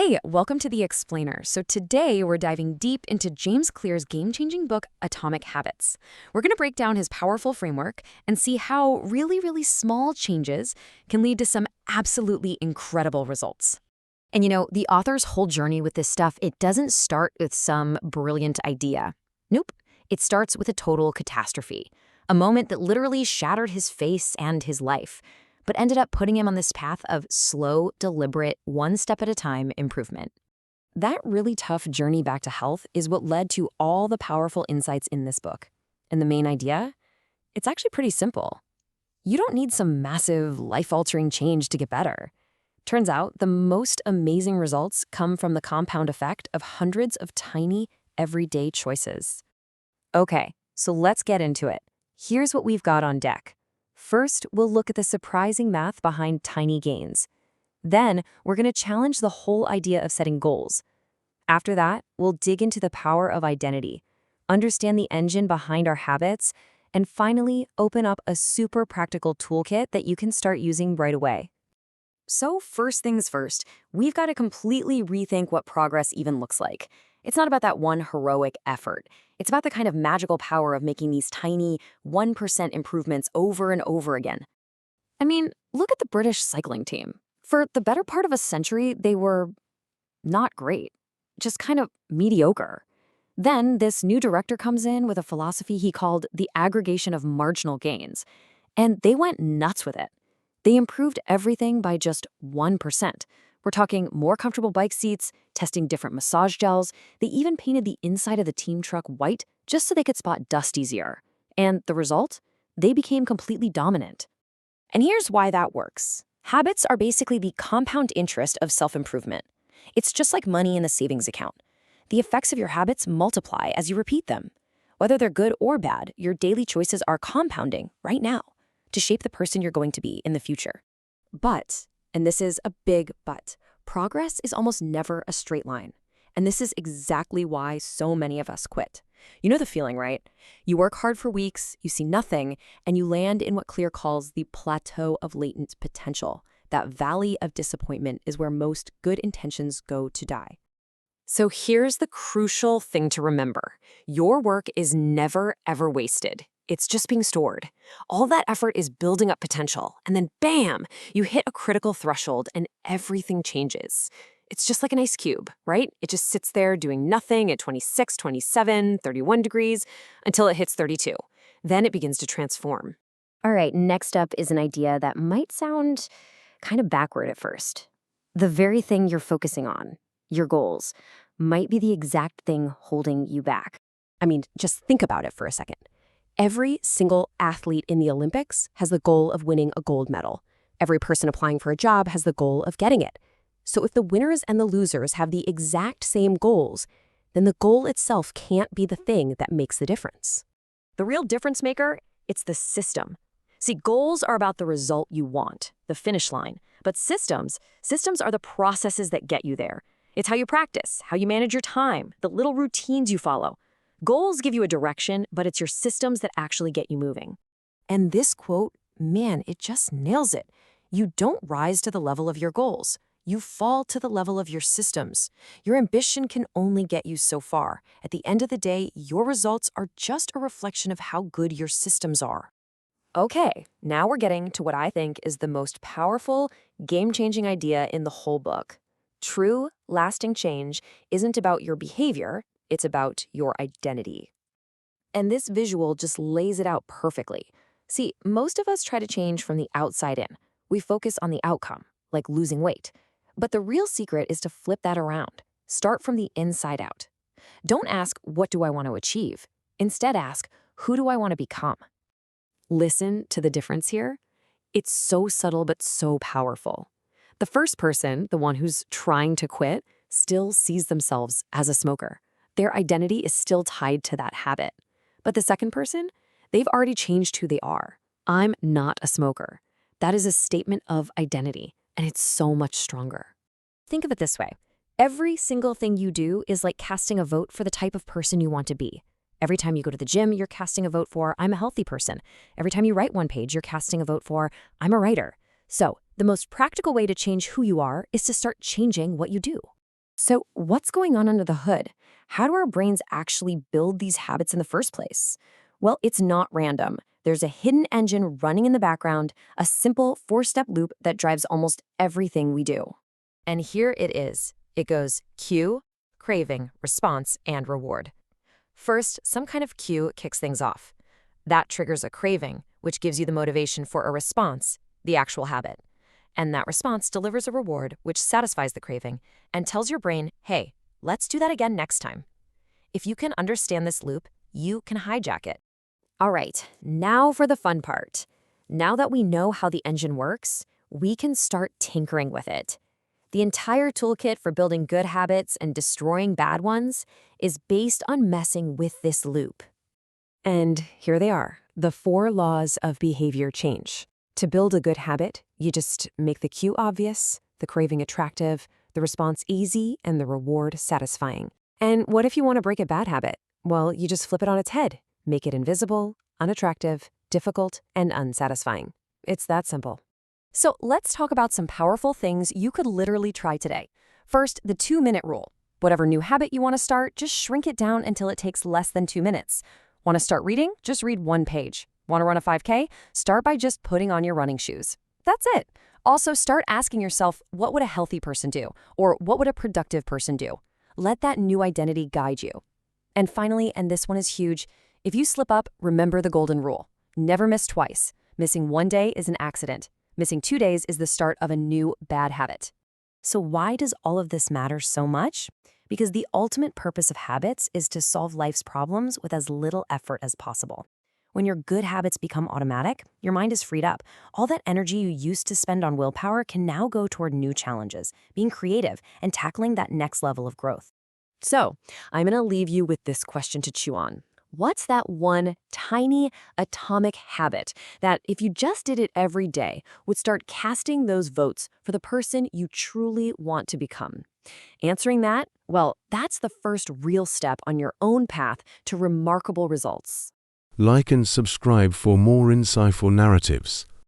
Hey, welcome to The Explainer. So today we're diving deep into James Clear's game-changing book, Atomic Habits. We're going to break down his powerful framework and see how really small changes can lead to some absolutely incredible results. And the author's whole journey with this stuff, it doesn't start with some brilliant idea. Nope. It starts with a total catastrophe, a moment that literally shattered his face and his life, but ended up putting him on this path of slow, deliberate, one step at a time improvement. That really tough journey back to health is what led to all the powerful insights in this book. And the main idea? It's actually pretty simple. You don't need some massive, life-altering change to get better. Turns out, the most amazing results come from the compound effect of hundreds of tiny, everyday choices. Okay, so let's get into it. Here's what we've got on deck. First, we'll look at the surprising math behind tiny gains. Then, we're going to challenge the whole idea of setting goals. After that, we'll dig into the power of identity, understand the engine behind our habits, and finally, open up a super practical toolkit that you can start using right away. So first things first, we've got to completely rethink what progress even looks like. It's not about that one heroic effort. It's about the kind of magical power of making these tiny 1% improvements over and over again. I mean, look at the British cycling team. For the better part of a century, they were not great, just kind of mediocre. Then this new director comes in with a philosophy he called the aggregation of marginal gains, and they went nuts with it. They improved everything by just 1%. We're talking more comfortable bike seats, testing different massage gels. They even painted the inside of the team truck white just so they could spot dust easier. And the result? They became completely dominant. And here's why that works. Habits are basically the compound interest of self-improvement. It's just like money in a savings account. The effects of your habits multiply as you repeat them. Whether they're good or bad, your daily choices are compounding right now to shape the person you're going to be in the future. But, and this is a big but, progress is almost never a straight line. And this is exactly why so many of us quit. You know the feeling, right? You work hard for weeks, you see nothing, and you land in what Clear calls the plateau of latent potential. That valley of disappointment is where most good intentions go to die. So here's the crucial thing to remember. Your work is never, ever wasted. It's just being stored. All that effort is building up potential, and then bam, you hit a critical threshold and everything changes. It's just like an ice cube, right? It just sits there doing nothing at 26, 27, 31 degrees until it hits 32. Then it begins to transform. All right, next up is an idea that might sound kind of backward at first. The very thing you're focusing on, your goals, might be the exact thing holding you back. I mean, just think about it for a second. Every single athlete in the Olympics has the goal of winning a gold medal. Every person applying for a job has the goal of getting it. So if the winners and the losers have the exact same goals, then the goal itself can't be the thing that makes the difference. The real difference maker, it's the system. See, goals are about the result you want, the finish line. But systems are the processes that get you there. It's how you practice, how you manage your time, the little routines you follow. Goals give you a direction, but it's your systems that actually get you moving. And this quote, man, it just nails it. You don't rise to the level of your goals. You fall to the level of your systems. Your ambition can only get you so far. At the end of the day, your results are just a reflection of how good your systems are. Okay, now we're getting to what I think is the most powerful, game-changing idea in the whole book. True, lasting change isn't about your behavior. It's about your identity. And this visual just lays it out perfectly. See, most of us try to change from the outside in. We focus on the outcome, like losing weight. But the real secret is to flip that around. Start from the inside out. Don't ask, what do I want to achieve? Instead ask, who do I want to become? Listen to the difference here. It's so subtle but so powerful. The first person, the one who's trying to quit, still sees themselves as a smoker. Their identity is still tied to that habit. But the second person, they've already changed who they are. I'm not a smoker. That is a statement of identity, and it's so much stronger. Think of it this way. Every single thing you do is like casting a vote for the type of person you want to be. Every time you go to the gym, you're casting a vote for, I'm a healthy person. Every time you write one page, you're casting a vote for, I'm a writer. So, the most practical way to change who you are is to start changing what you do. So, what's going on under the hood? How do our brains actually build these habits in the first place? Well, it's not random. There's a hidden engine running in the background, a simple four-step loop that drives almost everything we do. And here it is. It goes cue, craving, response, and reward. First, some kind of cue kicks things off. That triggers a craving, which gives you the motivation for a response, the actual habit. And that response delivers a reward, which satisfies the craving and tells your brain, hey, let's do that again next time. If you can understand this loop, you can hijack it. All right, now for the fun part. Now that we know how the engine works, we can start tinkering with it. The entire toolkit for building good habits and destroying bad ones is based on messing with this loop. And here they are, the 4 laws of behavior change. To build a good habit, you just make the cue obvious, the craving attractive, the response easy, and the reward satisfying. And what if you want to break a bad habit? Well, you just flip it on its head. Make it invisible, unattractive, difficult, and unsatisfying. It's that simple. So let's talk about some powerful things you could literally try today. First, the 2-minute rule. Whatever new habit you want to start, just shrink it down until it takes less than 2 minutes. Want to start reading? Just read 1 page. Want to run a 5K? Start by just putting on your running shoes. That's it. Also, start asking yourself, what would a healthy person do? Or what would a productive person do? Let that new identity guide you. And finally, and this one is huge, if you slip up, remember the golden rule. Never miss twice. Missing 1 day is an accident. Missing 2 days is the start of a new bad habit. So why does all of this matter so much? Because the ultimate purpose of habits is to solve life's problems with as little effort as possible. When your good habits become automatic, your mind is freed up. All that energy you used to spend on willpower can now go toward new challenges, being creative, and tackling that next level of growth. So, I'm going to leave you with this question to chew on. What's that one tiny atomic habit that, if you just did it every day, would start casting those votes for the person you truly want to become? Answering that, well, that's the first real step on your own path to remarkable results. Like and subscribe for more insightful narratives.